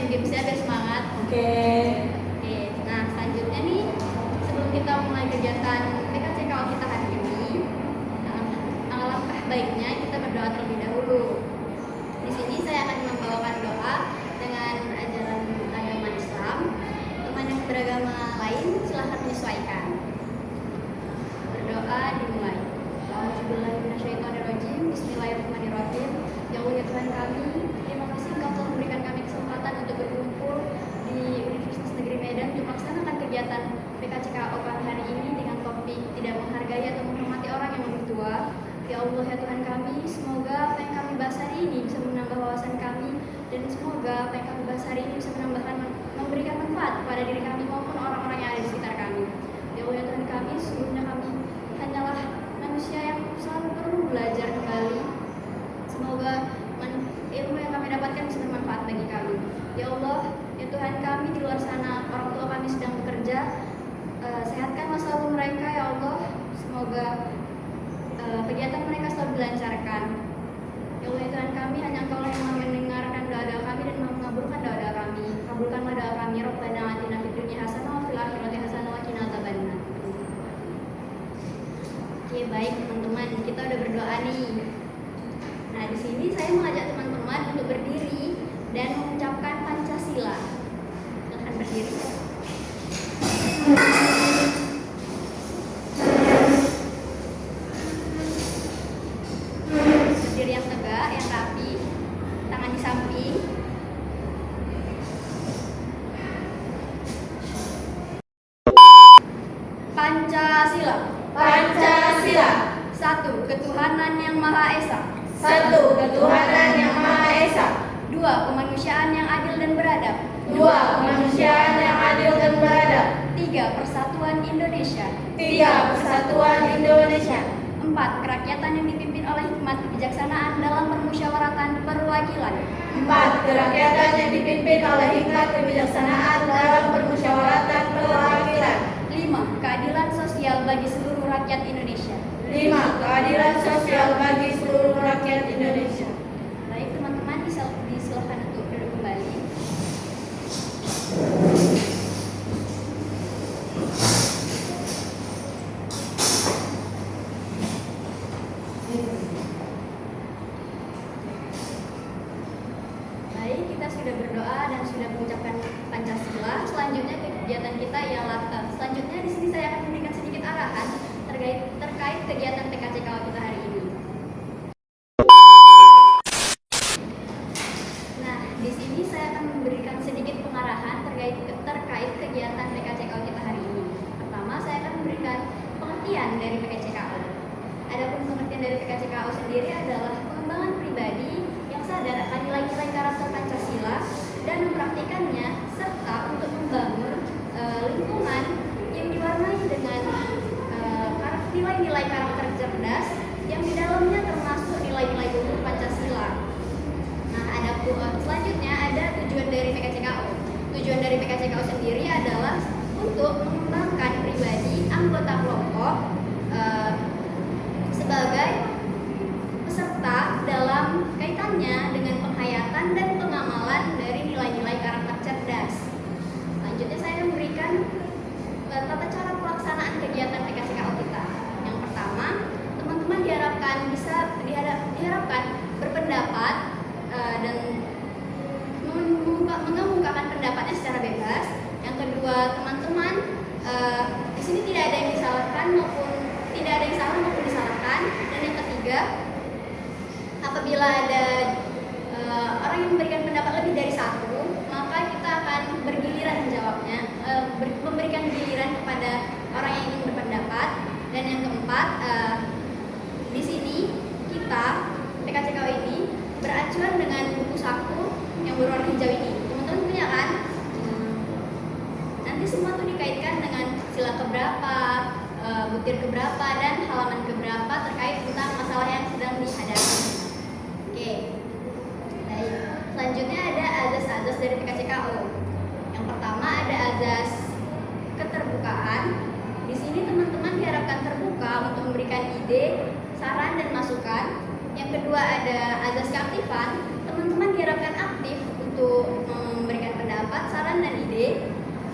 main games ya biar semangat. Oke. Nah selanjutnya nih, sebelum kita mulai kegiatan PKCKO kita hari ini, alangkah baiknya kita berdoa terlebih dahulu. Di sini saya akan membawakan doa dengan ajaran agama Islam. Teman yang beragama lain silahkan menyesuaikan. Berdoa dimulai. Auzubillahiminasyaitonirrajim. Bismillahirrahmanirrahim. Ya Allah ya Tuhan kami, terima kasih Engkau telah memberikan kami kesempatan untuk berkumpul di Universitas Negeri Medan untuk melaksanakan kegiatan PKCKO pada hari ini dengan topik tidak menghargai atau menghormati orang yang lebih tua. Ya Allah ya Tuhan kami, semoga apa yang kami bahas hari ini bisa menambah wawasan kami, dan semoga apa yang kami bahas hari ini bisa memberikan manfaat kepada diri kami maupun orang-orang yang ada di sekitar kami. Ya Allah ya Tuhan kami, sesungguhnya kami hanyalah manusia yang selalu perlu belajar kembali. Semoga ilmu yang kami dapatkan bisa bermanfaat bagi kami. Ya Allah, ya Tuhan kami, di luar sana orang tua kami sedang bekerja, sehatkan masa lalu mereka ya Allah. Semoga kegiatan mereka selalu dilancarkan. Ya Allah, ya Tuhan kami, hanya Engkau yang maha mendengarkan doa-doa kami dan maha mengabulkan doa-doa kami. Kabulkanlah doa kami. Rabbana atina fid dunya hasanah wa fil akhirati hasanah wa qina adzabannar. Oke, baik teman-teman, kita udah berdoa nih. Nah, di sini saya mengajak teman-teman untuk berdiri dan mengucapkan Pancasila. Silakan berdiri. Berdiri yang tegak, yang rapi, tangan di samping. Pancasila. Pancasila. 1. Ketuhanan yang Maha Esa. 1. Ketuhanan yang Maha Esa. 2. Kemanusiaan yang adil dan beradab. 2. Kemanusiaan yang adil dan beradab. 3. Persatuan Indonesia. 3. Persatuan Indonesia. 4. Kerakyatan yang dipimpin oleh hikmat kebijaksanaan dalam permusyawaratan perwakilan. 4. Kerakyatan yang dipimpin oleh hikmat kebijaksanaan dalam permusyawaratan perwakilan. 5. Keadilan sosial bagi seluruh rakyat Indonesia. 5. Keadilan sosial bagi seluruh rakyat Indonesia. Baik teman-teman, disilakan untuk duduk kembali. Baik, kita sudah berdoa dan sudah mengucapkan Pancasila. Selanjutnya kegiatan kita ialah selanjutnya di sini saya akan memberikan sedikit arahan terkait kegiatan PKCKO kita hari ini. Nah, di sini saya akan memberikan sedikit pengarahan terkait kegiatan PKCKO kita hari ini. Pertama, saya akan memberikan pengertian dari PKCKO. Adapun pengertian dari PKCKO sendiri adalah pengembangan pribadi yang sadar akan nilai-nilai karakter Pancasila dan mempraktikannya, serta untuk membangun lingkungan yang diwarnai dengan nilai-nilai karakter cerdas yang di dalamnya termasuk nilai-nilai luhur Pancasila. Nah, selanjutnya ada tujuan dari PKCKO. Tujuan dari PKCKO sendiri adalah untuk mengembangkan pribadi anggota kelompok sebagai peserta dalam kaitannya dengan penghayatan dan pengamalan dari nilai-nilai karakter cerdas. Selanjutnya saya memberikan tata cara pelaksanaan kegiatan PKCKO kita. Yang pertama, teman-teman diharapkan berpendapat dan mengemukakan pendapatnya secara bebas. Yang kedua, teman-teman di sini tidak ada yang disalahkan maupun tidak ada yang salah maupun disalahkan. Dan yang ketiga, apabila ada orang yang memberikan pendapat lebih dari satu, maka kita akan bergiliran menjawabnya, memberikan giliran kepada orang yang ingin berpendapat. Dan yang keempat, di sini kita PKCKO ini beracuan dengan buku saku yang berwarna hijau ini. Teman-teman punya kan? Nanti semua tuh dikaitkan dengan sila keberapa, butir keberapa, dan halaman keberapa terkait tentang masalah yang sedang dihadapi. Oke. Baik. Selanjutnya ada azas-azas dari PKCKO. Yang pertama ada azas keterbukaan. Di sini teman-teman diharapkan terbuka untuk memberikan ide, saran, dan masukan. Yang kedua ada azas keaktifan. Teman-teman diharapkan aktif untuk memberikan pendapat, saran, dan ide.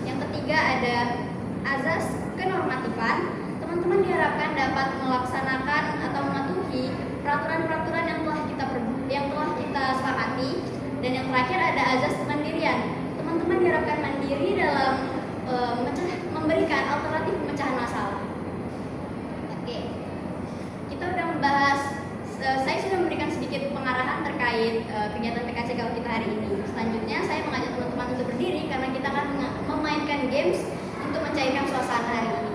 Yang ketiga ada azas kenormatifan. Teman-teman diharapkan dapat melaksanakan atau mematuhi peraturan-peraturan yang telah kita sepakati. Dan yang terakhir ada azas kemandirian. Teman-teman diharapkan mandiri dalam memberikan alternatif pemecahan masalah. Oke, kita udah membahas. Saya sudah memberikan sedikit pengarahan terkait kegiatan PKCKU kita hari ini. Selanjutnya saya mengajak teman-teman untuk berdiri karena kita akan memainkan games untuk mencairkan suasana hari ini.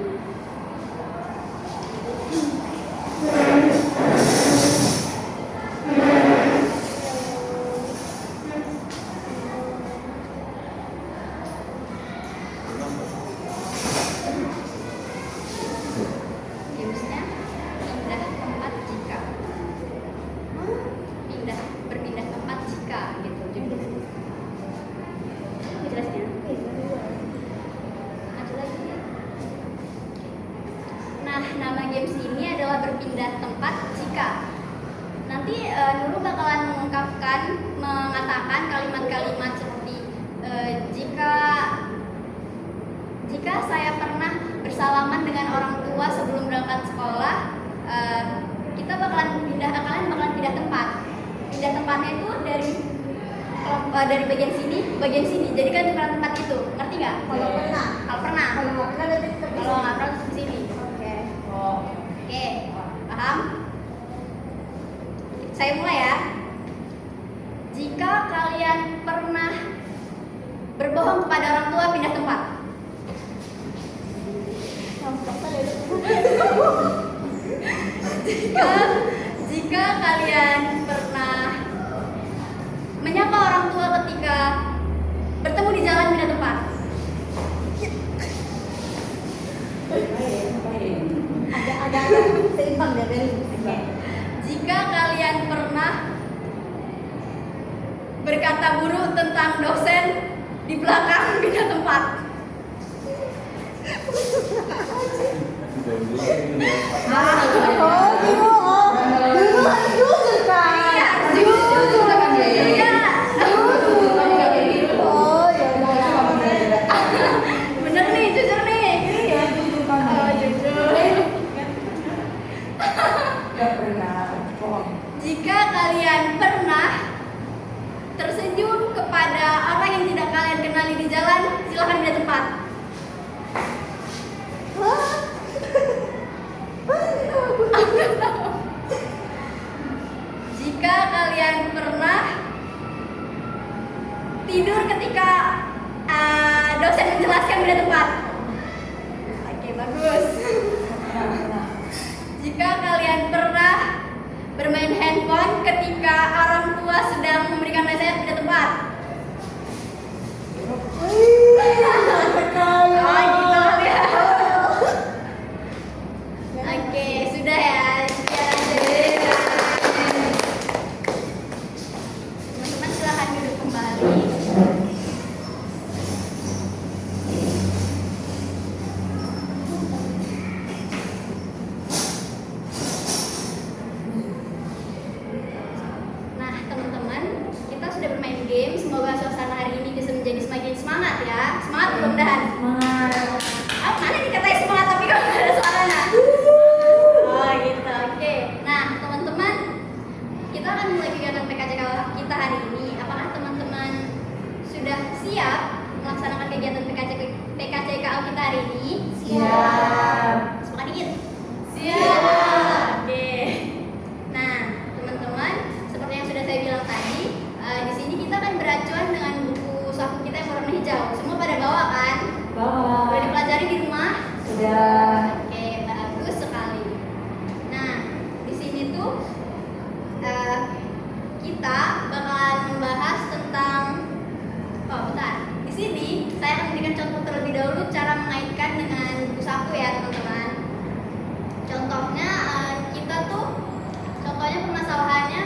Gamesnya pindah tempat jika. Berpindah tempat jika gitu judulnya. Jelas ya? Maju lagi ya. Nah, nama games ini adalah berpindah tempat jika. Nanti Nurul bakalan mengatakan kalimat-kalimat seperti jika saya pernah bersalaman dengan orang tua sebelum berangkat sekolah, kalian bakalan pindah tempat. Pindah tempatnya itu dari bagian sini. Jadi kan tukar tempat itu, ngerti nggak? Kalau pernah. Kalau pernah. Kalau nggak pernah berarti tetap di Kalau sini. nggak pernah di sini. Oke. Oke, paham? Saya mulai ya. Jika kalian pernah berbohong kepada orang tua, pindah tempat. Jika kalian pernah menyapa orang tua ketika bertemu di jalan, pindah tempat. Ada seimbang deh Bel. Jika kalian pernah berkata buruk tentang dosen di belakang, pindah tempat. Bener nih, jujur nih. Jika kalian pernah tersenyum kepada orang yang tidak kalian kenali di jalan, silakan pindah tempat. Jika kalian pernah tidur ketika dosen menjelaskan, pindah tempat. Oke, bagus. Jika kalian pernah bermain handphone ketika orang tua sedang memberikan nasihat, pindah tempat. Oke, sudah ya. Teman-teman silahkan duduk kembali. Nah, teman-teman, kita sudah bermain game. Semoga suasana hari ini bisa menjadi semakin semangat ya. Semangat belum Dan? Mana dikatain semangat tapi kok nggak ada suaranya? Oh gitu, oke. Nah, teman-teman, kita akan mulai kegiatan PKCK kita hari ini. Apakah teman-teman sudah siap melaksanakan kegiatan PKCKU kita hari ini? Siap. Semangat dikit. Siap. Oke. Nah, teman-teman, seperti yang sudah saya bilang tadi, di sini kita akan beracuan dengan buku saku kita yang warna hijau. Semua pada bawa kan? Sudah dipelajari di rumah? Sudah. Oke, bagus sekali. Nah, di sini tuh kita bakalan membahas tentang Di sini saya akan memberikan contoh terlebih dahulu cara mengaitkan dengan buku saku ya, teman-teman. Contohnya permasalahannya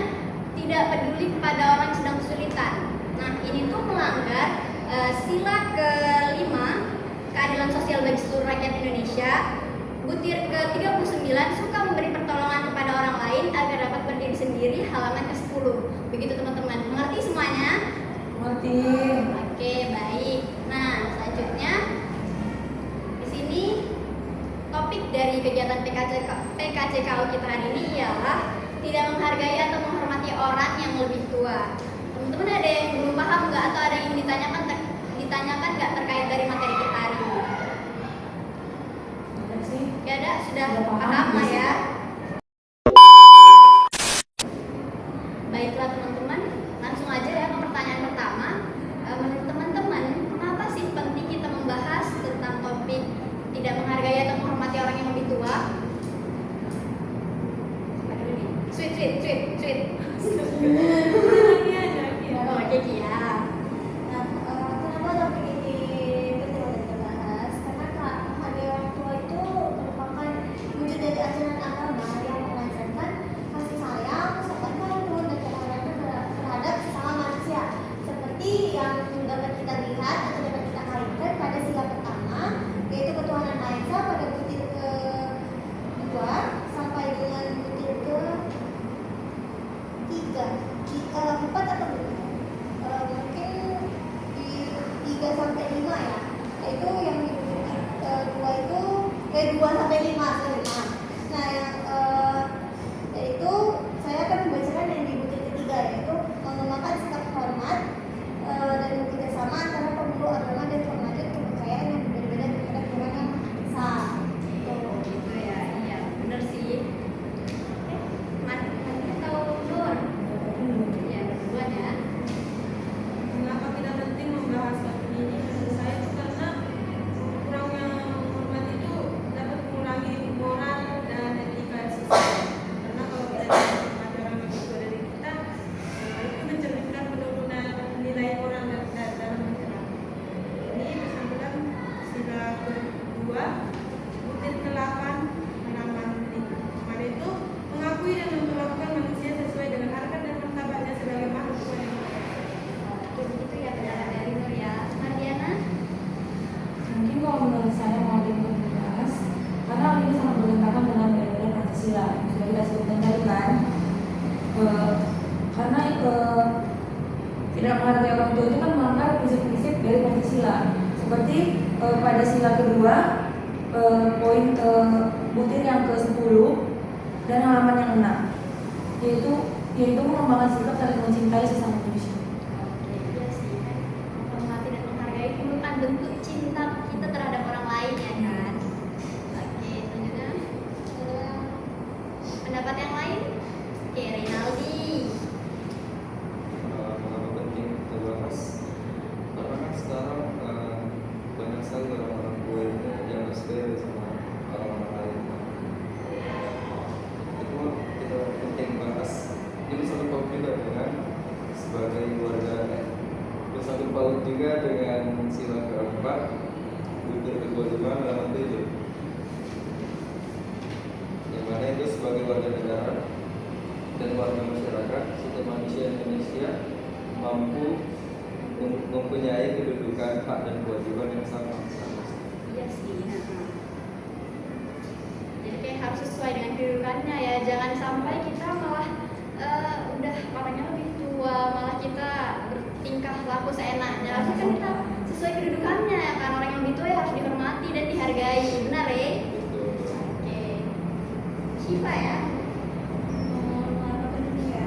tidak peduli kepada orang yang sedang kesulitan. Nah, ini tuh melanggar sila ke-5 keadilan sosial bagi seluruh rakyat Indonesia. Butir ke-39, suka memberi pertolongan kepada orang lain agar dapat berdiri sendiri, halaman ke-10. Begitu teman-teman, mengerti semuanya? Mengerti. Oke, baik. ditanyakan nggak terkait dari materi kita hari ini? Ada sih. Ya ada, sudah Sudah paham, paham lah bisa. ya. Baiklah teman-teman, langsung aja ya ke pertanyaan pertama. Menurut teman-teman, kenapa sih penting kita membahas tentang topik tidak menghargai atau menghormati orang yang lebih tua? Aduh ini, sweet. Oh, Kiki ya. Nah, kenapa topik ini penting untuk dibahas? Karena menghargai orang tua itu merupakan wujud dari ajaran agama yang mengajarkan kasih sayang, sopan santun, dan penghormatan terhadap sesama manusia. Seperti yang dapat kita lihat atau dapat kita kaitkan pada sila pertama, yaitu ketuhanan Maha Esa pada butir kedua sampai dengan butir empat atau mungkin di 3 sampai 5 ya, yaitu yang di butir kedua itu 2 sampai 5 sorry, maaf. Nah yang yaitu saya akan membacakan yang di butir ketiga, yaitu mengembangkan sikap hormat dan kerjasama antara pemeluk agama dan penganut kepercayaan yang berbeda-beda terhadap Tuhan yang Maha Esa. Oh, gitu ya. Iya, benar sih. Mati atau Nur? Ya, duluan ya. Mengapa tidak penting membahas topik ini? Menurut saya itu karena kurangnya hormat itu dapat mengurangi moral dan etika siswa. Karena kalau kita menghormati orang yang lebih tua dari kita, itu mencerminkan penurunan nilai moral dan dalam masyarakat. Ini bersangkutan sila kedua, butir ke-8 halaman 5. Kemarin itu mengakui dan memperlakukan manusia sesuai dengan harkat dan martabatnya sebagai makhluk Tuhan yang Maha Esa. Oke, begitu ya pendapat dari Nur ya. Mardiana? Mungkin kalau menurut saya mau dibahas karena hal ini sangat bertentangan dengan nilai-nilai Pancasila yang sudah kita sebutkan tadi kan. Karena tidak menghargai orang tua itu kan melanggar prinsip-prinsip dari Pancasila. Seperti pada sila kedua poin butir yang ke-10 dan halaman yang 6, yaitu mengembangkan sikap saling mencintai sesama manusia. Oke, iya sih kan. Menghormati dan menghargai itu merupakan bentuk cinta kita terhadap orang lain ya kan. Oke, selanjutnya pendapat yang lain. Oke, Rinaldi. Mengapa penting kita bahas? Karena kan sekarang banyak sekali orang-orang tua yang bersedia sama orang-orang lain. Itu kita penting bahas. Ini satu paut juga dengan sebagai warga net. Terus satu paut juga dengan sila keempat, butir ke-25 halaman 7. Yang mana itu sebagai warga negara dan warga masyarakat, setiap manusia Indonesia mampu mempunyai kedudukan, hak dan kewajiban yang sama. Iya sih. Jadi kayak harus sesuai dengan kedudukannya ya. Jangan sampai kita malah udah orangnya lebih tua, malah kita bertingkah laku seenaknya. Harusnya kan kita sesuai kedudukannya ya kan. Orang yang lebih tua ya harus dihormati dan dihargai. Benar ya? Betul. Oke. Syifa ya. Mengapa penting ya?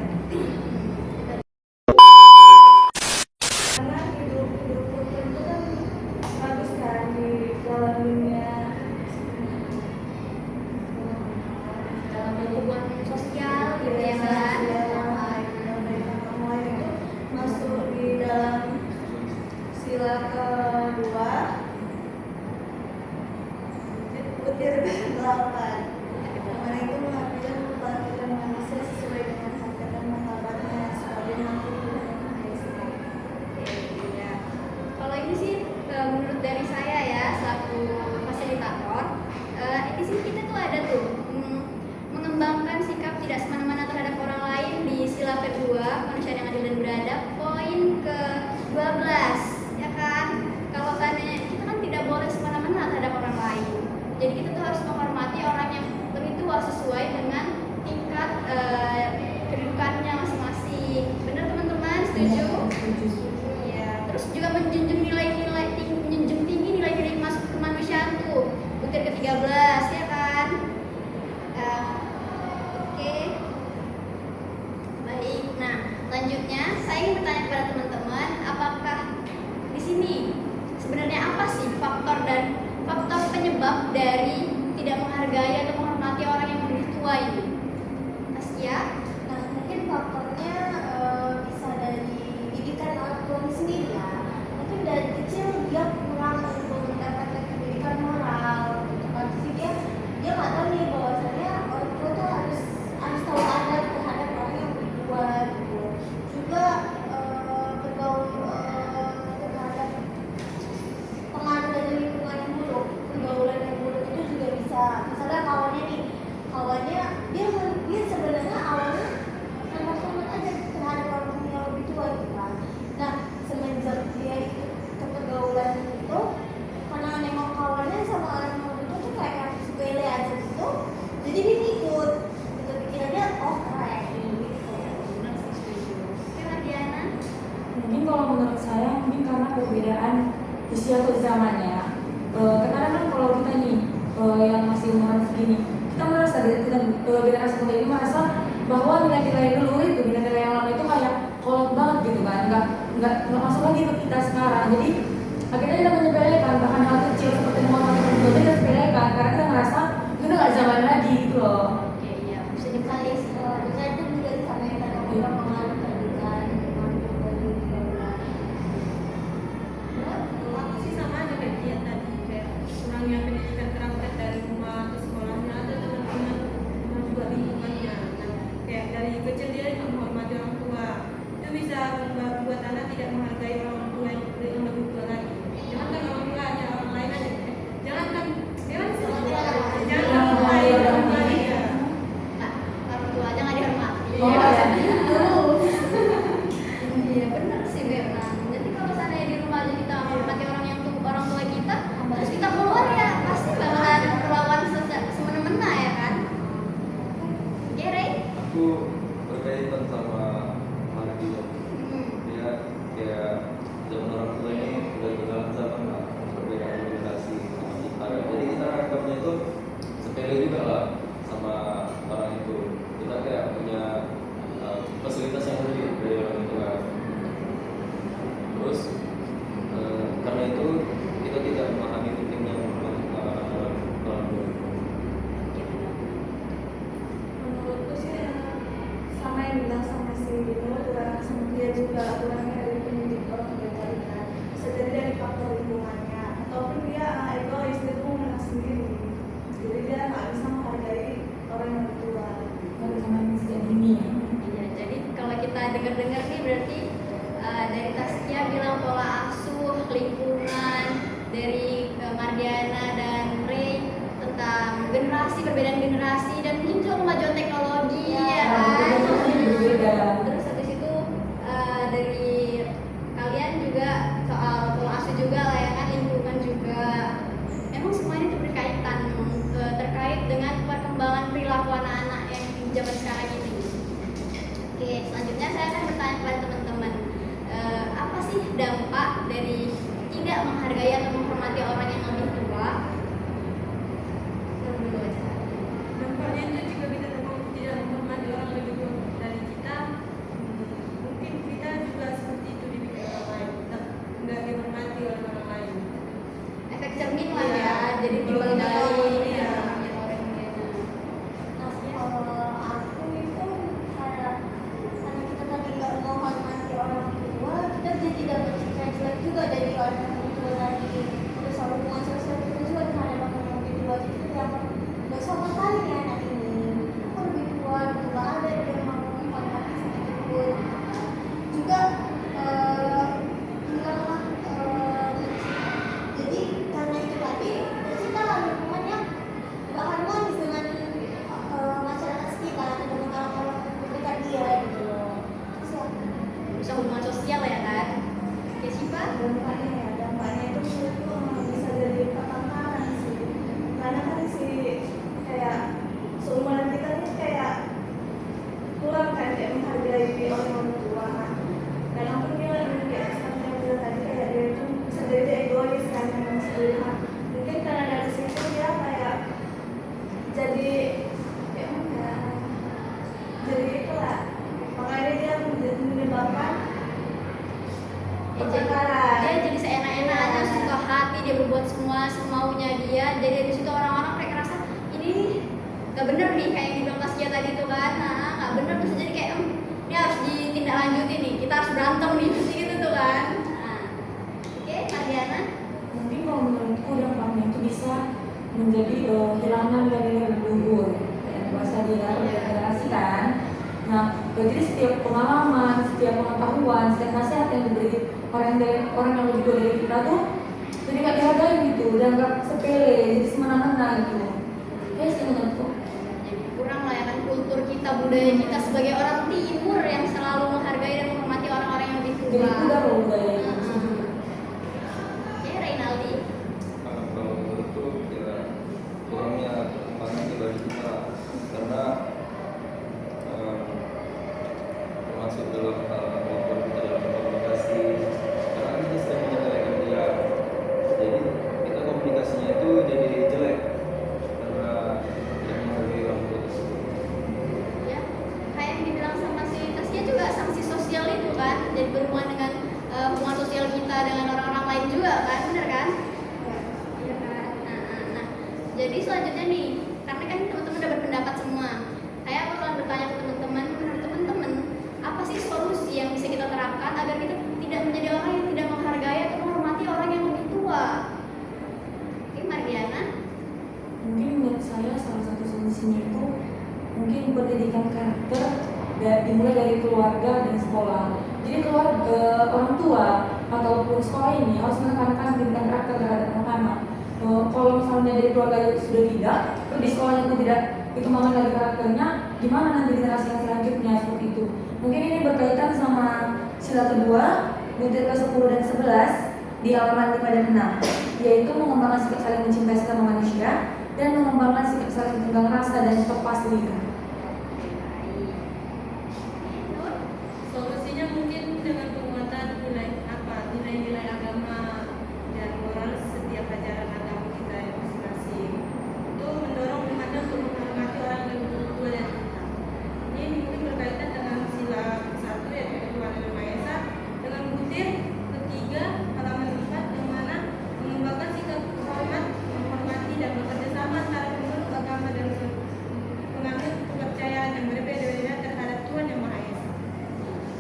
Karena hidup rukun itu kan bagus kan di dalam dunia, Dalam hubungan sosial gitu ya kan. itu masuk di dalam sila kedua butir ke-8. Mana itu menghargai dan memperlakukan manusia sesuai dengan harkat dan martabatnya sebagai makhluk Tuhan yang Maha Esa. Iya. Kalau ini sih menurut dari saya ya selaku fasilitator, di sini kita tuh ada tuh mengembangkan sikap tidak semena-mena terhadap orang lain di sila kedua manusia yang adil dan beradab poin ke-12 ya kan. Kalau tanya kita kan tidak boleh semena-mena terhadap orang lain. Jadi kita tuh harus menghormati orang yang lebih tua sesuai dengan tingkat kedudukannya masing-masing. Benar teman-teman? Setuju? Iya. Terus juga menjunjung tinggi nilai-nilai masuk kemanusiaan tuh. Butir ke-13 ya kan? Oke. Baik. Nah, selanjutnya saya ingin bertanya kepada teman-teman, apakah di sini sebenarnya apa sih faktor penyebab dari tidak menghargai atau menghormati orang yang lebih tua ini? Taskia? Nah, mungkin faktornya bisa dari didikan orang tua sendiri ya. Mungkin dari kecil dia kurang untuk mendapatkan pendidikan moral. Gitu kan. Jadi dia nggak tahu nih bahwasanya orang tua tuh harus tahu adab terhadap orang yang lebih tua gitu. Juga tergaul terhadap pengaruh dari lingkungan yang buruk, pergaulan yang buruk itu juga bisa. Misalnya kawannya dia sebenarnya awalnya sama-sama aja terhadap orang yang lebih tua gitu kan. Nah, semenjak dia ikut ke pergaulan itu, karena nengok kawannya sama orang yang lebih tua tuh kayak sepele aja gitu, jadi dia ikut gitu, pikirannya oh keren gitu. Benar sih, setuju. Oke, Mardiana? Mungkin kalau menurut saya mungkin karena perbedaan usia atau zamannya. Kadang-kadang kan kalau kita nih yang masih umuran segini, kita merasa generasi muda ini merasa bahwa nilai-nilai dulu itu, nilai-nilai yang lama itu kayak kolot banget gitu kan, nggak masuk lagi ke kita sekarang. Jadi akhirnya kita menyepelekan bahkan hal kecil seperti menghormati orang tua kita sepelekan karena kita merasa itu udah nggak zaman lagi gitu loh. Oke, iya, bisa Sekali dipahami. saya itu juga disampaikan orang pengaruh pendidikan, pengaruh dari pergaulan. Aku sih sama aja kayak dia tadi, kayak kurangnya pendidikan terangkat dari rumah ke sekolahnya atau teman-teman sama juga lingkungannya. Nah, kayak dari kecil dia nggak menghormati orang tua, itu bisa membuat anak tidak menghargai orang tua yang lebih tua lagi. Jangan kan orang tua aja, orang lain aja. Jangan kan orang lain ya. Nah, orang tua aja nggak dihormati. Oh, Iya, benar sih memang. Jadi kalau seandainya di rumah aja kita menghormati orang tua kita, terus kita keluar ya pasti bakalan melawan semena-mena ya kan? Oke, Rey? Aku berkaitan sama Mardi. Dia kayak zaman orang tua ini udah berjalan zaman lah, perbedaan generasi sama kita. Jadi kita anggapnya itu sepele juga lah sama orang itu. Kita kayak punya fasilitas yang lebih dari orang tua. Terus karena itu kita tidak memahami pentingnya orang tua. Menurutku sih sama yang bilang sama si Dino juga sama dia juga kurangnya dari pendidik orang tua tadi kan, bisa jadi dari faktor lingkungannya ataupun dia egois, dia tuh menang sendiri, jadi dia nggak bisa menghargai orang yang lebih tua. Kalau zaman sejak dini ya. Iya, jadi kalau kita dengar-dengar nih berarti dari Taskia bilang pola asuh, lingkungan, dari Mardiana dan Rey tentang generasi, perbedaan generasi dan mungkin juga kemajuan teknologi ya kan. Berbeda. Terus habis itu dari kalian juga soal pola asuh juga lah ya kan, lingkungan juga. Memang semua ini tuh berkaitan terkait dengan perkembangan perilaku anak-anak yang zaman sekarang ini. Oke, selanjutnya saya akan bertanya kepada teman-teman, apa sih dampak dari tidak menghargai atau menghormati orang yang lebih tua? Dulu aja. Dampaknya itu jika kita tidak menghormati orang lebih tua dari kita, mungkin kita juga seperti itu di pikiran orang lain, nggak dihormati oleh orang lain. Efek cermin lah ya, Iya. jadi timbal Kalau kita balik tahu, ya, iya. yang orang lain. Nah, kalau aku itu karena kita tadi nggak mau hormati orang tua, kita jadi dapat citra jelek juga dari orang yang lebih tua tadi. Terus hubungan sosial kita juga terhadap orang yang lebih tua, jadi kita dapat nggak sama sekali nih anak ini. Aku lebih tua, gitu nggak ada yang mau menghormati sedikit pun. Juga hilanglah jadi karena itu tadi terciptalah lingkungan yang nggak harmonis dengan masyarakat sekitar atau dengan orang-orang terdekat dia gitu loh. Terus ya, Bisa hubungan sosial ya kan? Oke, Syifa? Dampaknya itu menurutku bisa jadi pertengkaran sih, karena kan si kayak seumuran kita nih kayak kurang kan kayak menghargai orang tua. Kadang pun dia kayak seperti yang bilang tadi, kayak dia itu bisa jadi egois kan, memang sebenarnya mungkin karena dari situ dia kayak jadi kayak mana ya, jadi itulah makanya dia menyebabkan Dia pertengkaran. jadi seenak-enak aja, suka dia berbuat semua semaunya dia. Jadi dari situ orang-orang kayak ngerasa ini nih gak bener nih kayak yang dibilang Tasya tadi itu kan. Nah gak bener terus jadi kayak ini harus ditindaklanjuti nih, kita harus berantem nih pasti gitu tuh kan. Nah, oke Mariana. Mungkin kalau menurutku dampaknya itu bisa menjadi hilangan dari leluhur yang bahasa dia generasi kan. Nah, jadi setiap pengalaman, setiap pengetahuan, setiap nasihat yang diberi orang yang lebih tua dari kita tuh jadi nggak dihargai gitu, dianggap sepele, jadi semena-mena gitu. Ya sih menurutku. Jadi kurang lah ya kan kultur kita, budaya kita sebagai orang timur yang selalu menghargai dan menghormati orang-orang yang lebih tua. Jadi udah loh budaya itu. Oke, Reynaldi. Kalau menurutku ya kurangnya perkembangan di bagi kita karena termasuk dalam kemampuan kita dalam komunikasi karena kita sering menyepelekan dia, jadi kita komunikasinya itu jadi jelek karena tidak menghargai orang tua tersebut. Ya, kayak yang dibilang sama si Tasya juga sanksi sosial itu kan, jadi berhubungan dengan hubungan sosial kita dengan orang-orang lain juga kan, bener kan? Iya kan. Nah, jadi selanjutnya nih, karena kan teman-teman udah berpendapat semua, saya bakalan bertanya ke teman-teman, menurut teman-teman apa sih solusi yang bisa kita terapkan agar kita tidak menjadi orang yang tidak menghargai atau menghormati orang yang lebih tua? Oke, Mardiana. Mungkin menurut saya salah satu solusinya itu mungkin pendidikan karakter dimulai dari keluarga dan sekolah. Jadi keluarga, orang tua ataupun sekolah ini harus menekankan pendidikan karakter terhadap anak-anak. Kalau misalnya dari keluarga itu sudah tidak, terus di sekolahnya itu tidak dikembangkan lagi karakternya, gimana nanti generasi yang selanjutnya seperti itu? Mungkin ini berkaitan sama sila kedua, butir ke-10 dan 11 di halaman 5 dan 6, yaitu mengembangkan sikap saling mencintai sesama manusia dan mengembangkan sikap saling tenggang rasa dan kepastian. Solusinya mungkin dengan penguatan nilai-nilai agama dan moral setiap ajaran agama kita yang masing-masing. Itu mendorong umatnya untuk menghormati orang yang lebih tua dari kita. Ini mungkin berkaitan dengan sila 1 yaitu Tuhan Yang Maha Esa, dengan butir ketiga halaman 4 yang mana mengembangkan sikap hormat, menghormati dan bekerja sama antara pemeluk agama dan penganut kepercayaan yang berbeda-beda terhadap Tuhan Yang Maha Esa.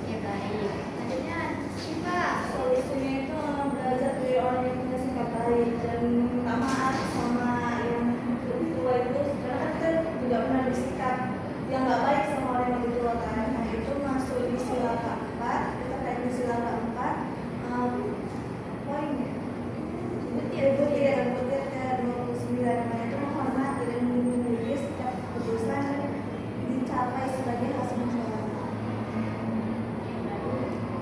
Ya baik. Selanjutnya Syifa. Solusinya itu belajar dari orang yang punya sikap baik dan minta maaf sama yang lebih tua itu, karena kan kita juga pernah bersikap yang nggak baik sama orang yang lebih tua kan. Nah itu masuk di sila keempat, kita kayak di sila keempat poin butir ke-29, nah itu menghormati dan melindungi setiap keputusan yang dicapai sebagai hasil musyawarah.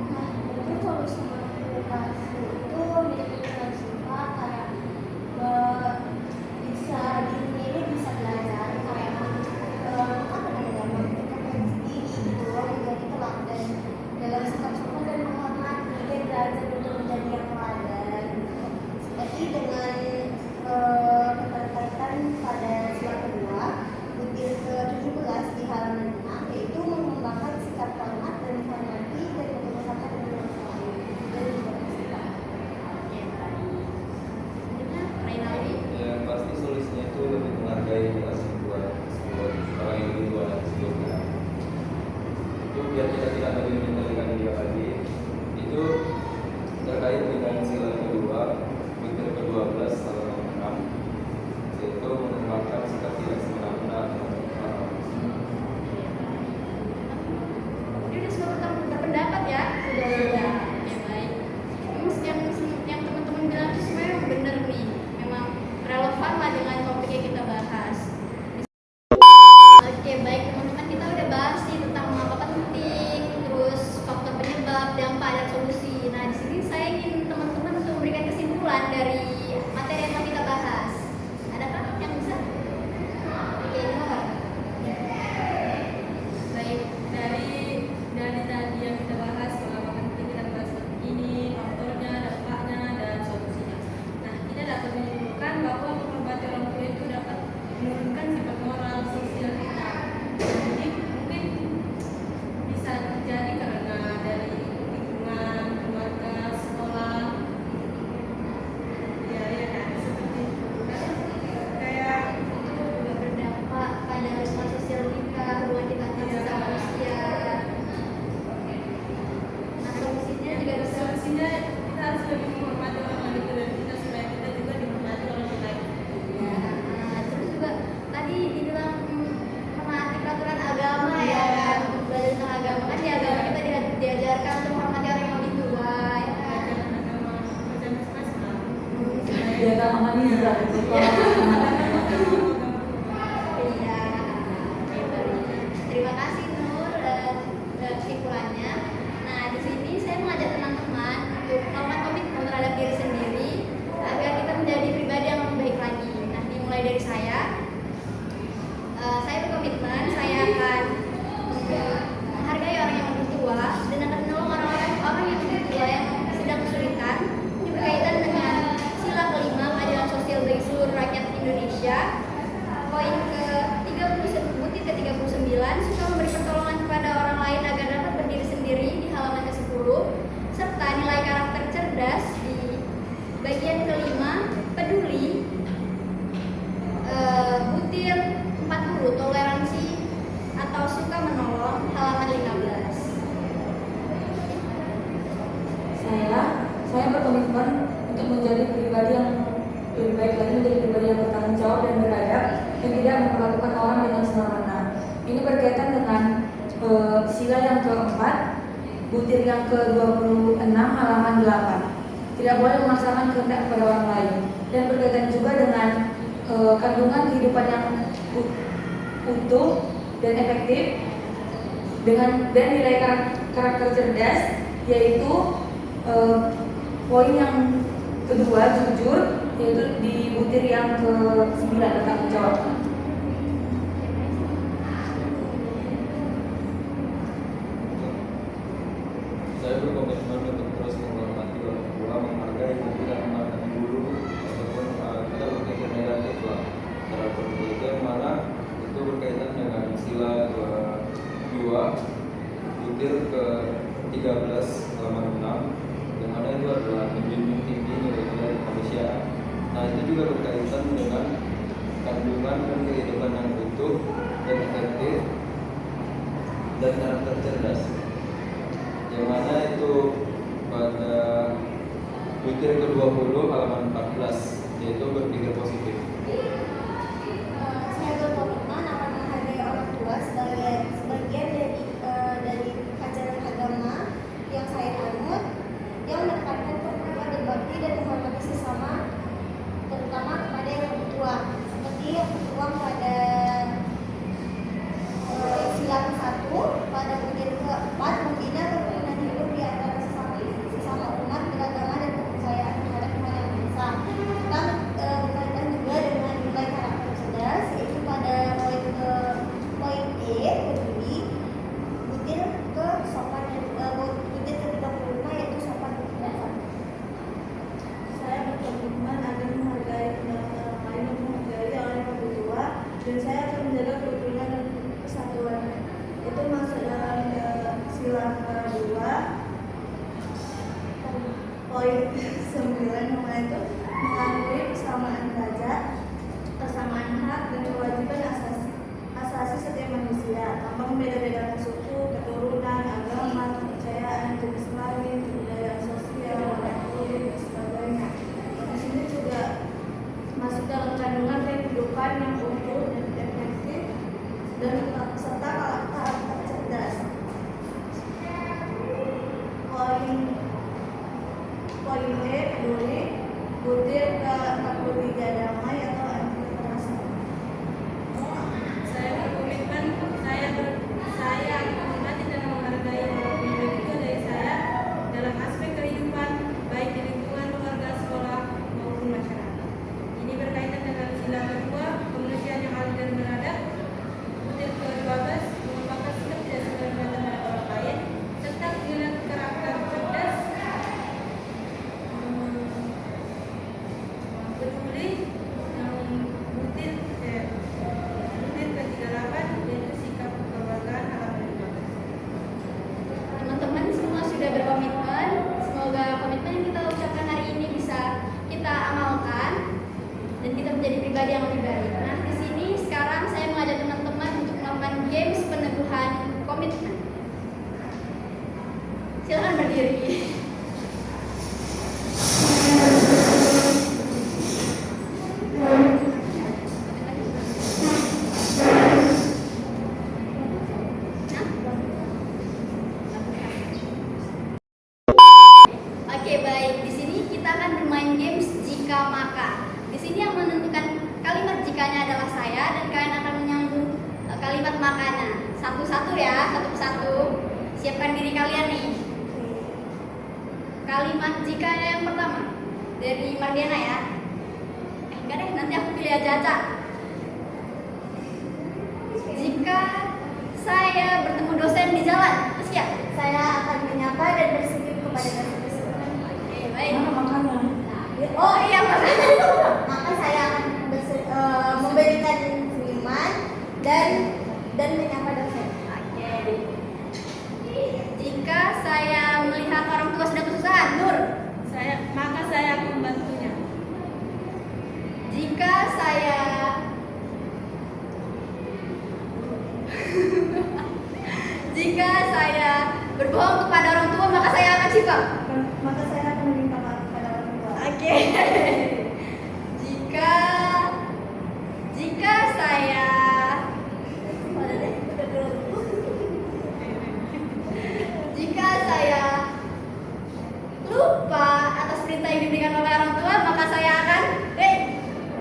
Nah, itu solusi komunikasi itu menjadi sifat kayak bisa di dunia ini bisa belajar kayak apa namanya kompetensi diri gitu loh, menjadi teladan dalam sikap sopan dan menghormati dan belajar untuk menjadi yang teladan. Seperti dengan keterkaitan pada sila kedua butir ke-17 di halaman 6, yaitu mengembangkan sikap hormat dan menghormati dan bekerjasama dengan orang lain dan juga bersikap. Ya baik. Selanjutnya Reynaldi. Yang pasti solusinya itu lebih menghargai orang tua tersebut, orang yang lebih tua dan sebelumnya. Itu biar kita tidak lagi menyepelekan dia lagi. Itu terkait dengan sila kedua, butir ke-12 halaman 6, yaitu mengembangkan sikap tidak semena-mena terhadap orang. Ini udah semua berpendapat ya? Sudah. Ya baik. Memang yang teman-teman bilang itu sebenarnya memang benar nih. Memang relevan lah dengan topik yang kita bahas. Oke, baik teman-teman, kita udah bahas nih tentang mengapa penting, terus faktor penyebab, dampak dan solusi. Nah, di sini saya ingin teman-teman Jenderal Amani juga gitu. Iya, gitu. Terima kasih Nur kesimpulannya. Nah, di sini saya mengajak teman-teman untuk melakukan komitmen terhadap diri sendiri agar kita menjadi pribadi yang lebih baik lagi. Nah, dimulai dari saya berkomitmen saya akan menghargai orang yang lebih tua dan akan menolong orang yang lebih tua yang sedang kesulitan. Ini berkaitan dengan sila kelima keadilan sosial bagi seluruh rakyat Indonesia. Poin butir ke-39, suka memberi pertolongan kepada orang lain agar dapat berdiri sendiri di halaman ke-10, serta nilai karakter cerdas di bagian kelima, peduli. Butir 40, toleransi atau suka menolong, halaman 15. Saya berkomitmen untuk menjadi pribadi yang lebih baik lagi, menjadi pribadi yang bertanggung jawab dan beradab dan tidak memperlakukan orang dengan semena-mena. Ini berkaitan dengan sila yang keempat, butir yang ke-26, halaman 8. Tidak boleh memaksakan kehendak kepada orang lain, dan berkaitan juga dengan kandungan kehidupan yang utuh dan efektif dan nilai karakter cerdas, yaitu poin yang kedua, jujur, yaitu di butir yang ke-9, bertanggung jawab. Saya berkomitmen untuk terus menghormati orang tua, menghargai dan tidak memandang guru ataupun tidak berpikir negatif lah terhadap itu, yang mana itu berkaitan dengan sila kedua, butir ke-13, halaman 6, yang mana itu adalah menjunjung tinggi nilai-nilai kemanusiaan. Nah, itu juga berkaitan dengan kandungan dan kehidupan yang utuh dan efektif dan karakter cerdas, yang mana itu pada butir ke-20, halaman 14, yaitu berpikir positif. Saya berkomitmen akan menghargai orang tua sebagian dari ajaran agama yang saya anut, yang menekankan perempuan berbakti dan menghormati sesama, terutama kepada yang lebih tua, seperti yang tertuang pada sila ke-1 pada butir ke-4, membina kerukunan hidup di antara sesama umat beragama dan kepercayaan terhadap Tuhan Yang Maha Esa. Kita berkaitan juga dengan nilai karakter cerdas, yaitu pada poin E, peduli, butir ke-sopan butir ke-35, yaitu sopan dan santun. Saya berkomitmen akan menghargai pendapat orang lain dan menghargai orang yang lebih tua, dan saya akan menjaga kerukunan dan kesatuan. Itu masuk dalam sila kedua, poin 9, namanya itu mengakui kesamaan derajat, kesamaan hak dan kewajiban asasi setiap manusia tanpa membeda-bedakan suku, keturunan, agama, kepercayaan, jenis kelamin, kebudayaan sosial, warna kulit, dan sebagainya. Di sini juga masuk dalam kandungan kehidupan yang utuh dan efektif dan serta karakter cerdas. Poin E, peduli, butir ke-43, damai atau anti kekerasan. Saya berkomitmen saya akan menghormati dan menghargai orang yang lebih tua dari saya dalam aspek kehidupan, baik di lingkungan keluarga, sekolah maupun masyarakat. Ini berkaitan dengan sila kedua, kemanusiaan yang adil dan beradab. Butir ke-12, merupakan sikap tidak semena-mena terhadap orang lain, serta nilai karakter cerdas. Peduli, butir ke-38, yaitu sikap kekeluargaan, halaman 15. Teman-teman semua sudah berkomitmen. Semoga komitmen yang kita ucapkan hari ini bisa kita amalkan dan kita menjadi pribadi yang lebih baik. Nah, di sini sekarang saya mengajak teman-teman untuk melakukan games peneguhan komitmen. Silakan berdiri. Oke, baik. Di sini kita akan bermain games jika maka. memperkenalkan diri kalian nih. Kalimat jika yang pertama dari Mardiana ya. Enggak deh, nanti aku pilih aja. Jika saya bertemu dosen di jalan, terus ya? Saya akan menyapa dan bersenyum kepada dosen-dosen. Oke, baik. Mana makanan? Oh iya, Maka saya akan memberikan senyuman dan menyapa dosen. Oke. Jika saya melihat orang tua sedang kesusahan, Nur. Maka saya akan membantunya. Jika saya jika saya berbohong kepada orang tua, maka saya akan sifat. Maka saya akan meminta maaf kepada orang tua. Oke. Jika saya jika saya lupa atas perintah yang diberikan oleh orang tua, maka saya akan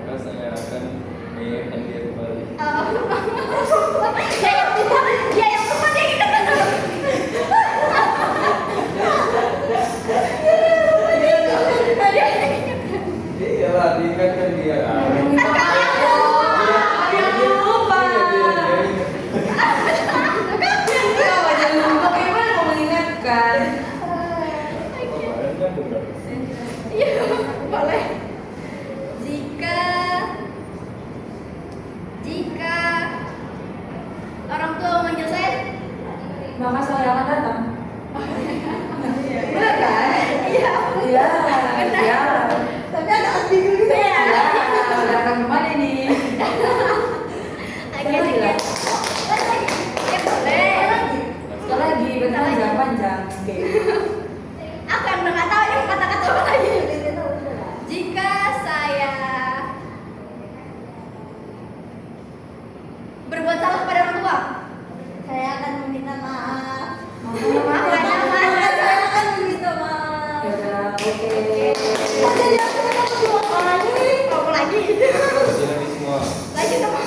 Maka saya akan mengingatkan dia kembali. dia yang lupa dia ingat. Iyalah, diingatkan dia kan. Jangan lupa, bagaimana mau mengingatkan? Kemarin kan benar. Iya, boleh. Jika orang tua memanggil saya, Maka saya akan datang. Benar kan? iya. Iya, iya. Tapi ada ambigu gitu ya. Ya, datang kemana ini? Oke, oke. Ya boleh. Sekali lagi, benar panjang. Oke. Aku yang udah nggak tahu ini mau kata-kata apa lagi. Jika saya berbuat salah pada orang tua, Saya akan meminta maaf. maafkan nama. Saya akan meminta maaf. Ya udah, oke. Kok jadi aku yang kedua kali? Mau lagi? Jadi semua. Lagi sama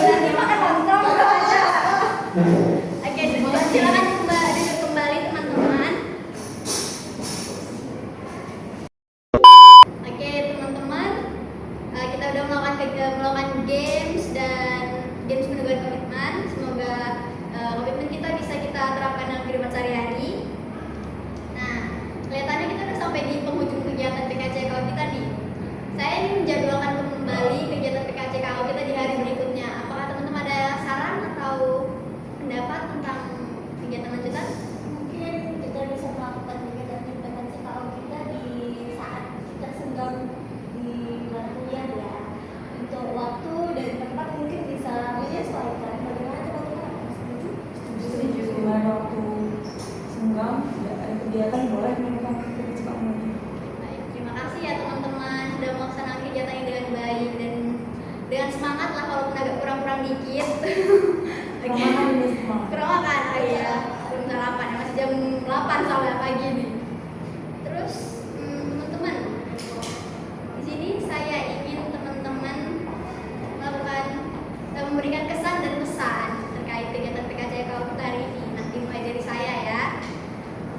nanti makan lontong aja. Oke, silakan duduk kembali teman-teman. Oke teman-teman, kita udah melakukan games dan games menunjukkan komitmen. Semoga komitmen kita bisa kita terapkan dalam kehidupan sehari-hari. Nah, kelihatannya kita udah sampai di penghujung kegiatan PKCKO kita nih. Saya ingin menjadwalkan kembali kegiatan PKCKO kita di hari berikutnya. Apakah teman-teman ada saran atau pendapat tentang kegiatan lanjutan? Mungkin kita bisa melakukan kegiatan CKO kita di saat kita senggang di luar kuliah ya. Untuk waktu dan tempat mungkin bisa menyesuaikan. Bagaimana teman-teman? Setuju? Setuju. Gimana waktu senggang, ya, ada kegiatan boleh melakukan kegiatan lagi. Baik, terima kasih ya teman-teman sudah melaksanakan kegiatan ini dengan baik dan dengan semangat lah walaupun agak kurang-kurang dikit. Kurang makan ini semua. Kurang makan, oh iya, belum sarapan ya, masih jam 8 sampai pagi nih. Terus teman-teman, di sini saya ingin teman-teman melakukan memberikan kesan dan pesan terkait kegiatan PKCKO kita hari ini. Nah, dimulai dari saya ya.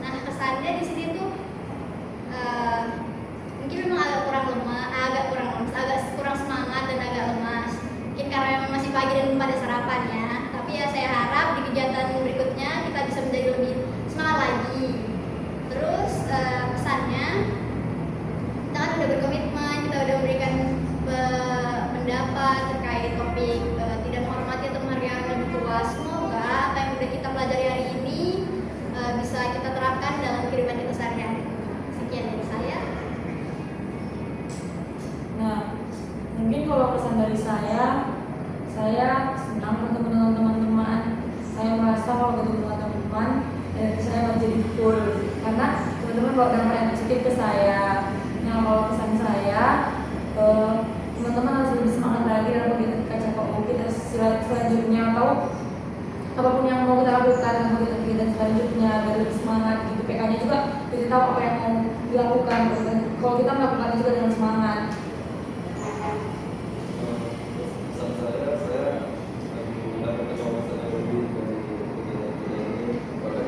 Nah, kesannya di sini tuh mungkin memang agak kurang semangat dan agak lemas. Mungkin karena memang masih pagi dan belum ada sarapan ya. Tapi ya saya harap di kegiatan berikutnya kita bisa menjadi lebih semangat lagi. Terus pesannya, kita kan udah berkomitmen, kita udah memberikan pendapat terkait topik tidak menghormati atau menghargai orang lebih tua. Semoga apa yang udah kita pelajari hari ini bisa kita terapkan dalam kehidupan kita sehari-hari. Sekian dari saya. Nah, mungkin kalau pesan dari saya senang bertemu dengan teman-teman. Saya merasa kalau bertemu dengan teman-teman, energi saya menjadi full. Karena teman-teman bawa dampak yang positif ke saya. Nah, kalau pesan saya, teman-teman harus lebih semangat lagi dalam kegiatan PKCKO kita selanjutnya, atau apapun yang mau kita lakukan dalam kegiatan selanjutnya, biar lebih semangat gitu. PK-nya juga kita tahu apa yang mau dilakukan. Kalau kita melakukannya juga dengan semangat. Pesan saya mendapatkan wawasan yang lebih dari kegiatan ini kepada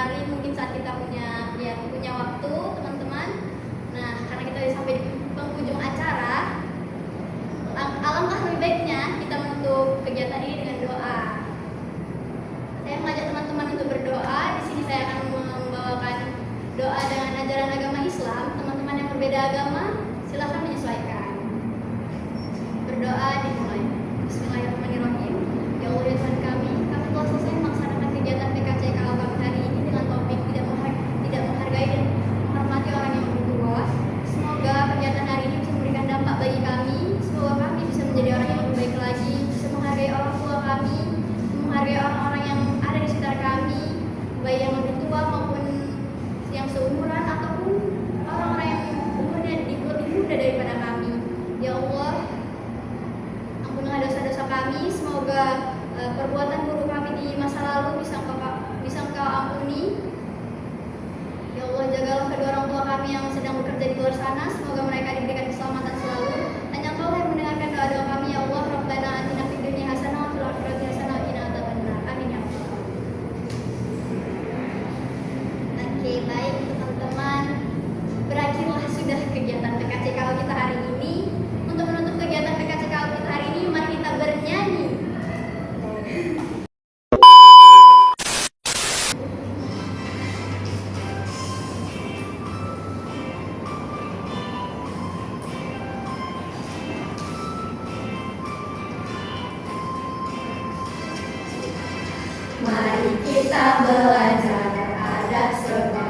hari mungkin saat kita punya waktu teman-teman. Nah, karena kita sudah sampai di penghujung acara, alangkah lebih baiknya kita menutup kegiatan ini dengan doa. Saya mengajak teman-teman untuk berdoa. Di sini saya akan membawakan doa dengan ajaran agama Islam. Teman-teman yang berbeda agama, silahkan menyesuaikan. Berdoa dimulai. Bismillahirrahmanirrahim. Ya Allah ya Tuhan kami telah selesai melaksanakan kegiatan PKCK kami hari ini dengan topik tidak menghargai dan menghormati orang yang lebih tua. Semoga kegiatan hari ini bisa memberikan dampak bagi kami. Semoga kami bisa menjadi orang yang lebih baik lagi, bisa menghargai orang tua kami, menghargai orang-orang yang ada di sekitar kami, baik yang lebih tua maupun yang seumuran ataupun orang-orang yang umurnya lebih muda daripada kami. Ya Allah, ampunilah dosa-dosa kami. Semoga perbuatan buruk kami di masa lalu bisa Engkau ampuni. Ya Allah, jagalah kedua orang tua kami yang sedang bekerja di luar sana. Semoga mereka diberikan keselamatan selalu. Hanya Engkau yang mendengarkan doa-doa kami. Ya Allah, Rabbana atina fid dunya hasanah wa fil akhirati hasanah wa qina adzabannar. Amin ya Allah. Oke, baik teman-teman. Berakhirlah sudah kegiatan PKCKO kita hari ini. Untuk menutup kegiatan PKCKO kita hari ini, mari kita bernyanyi. Mari kita belajar adab sopan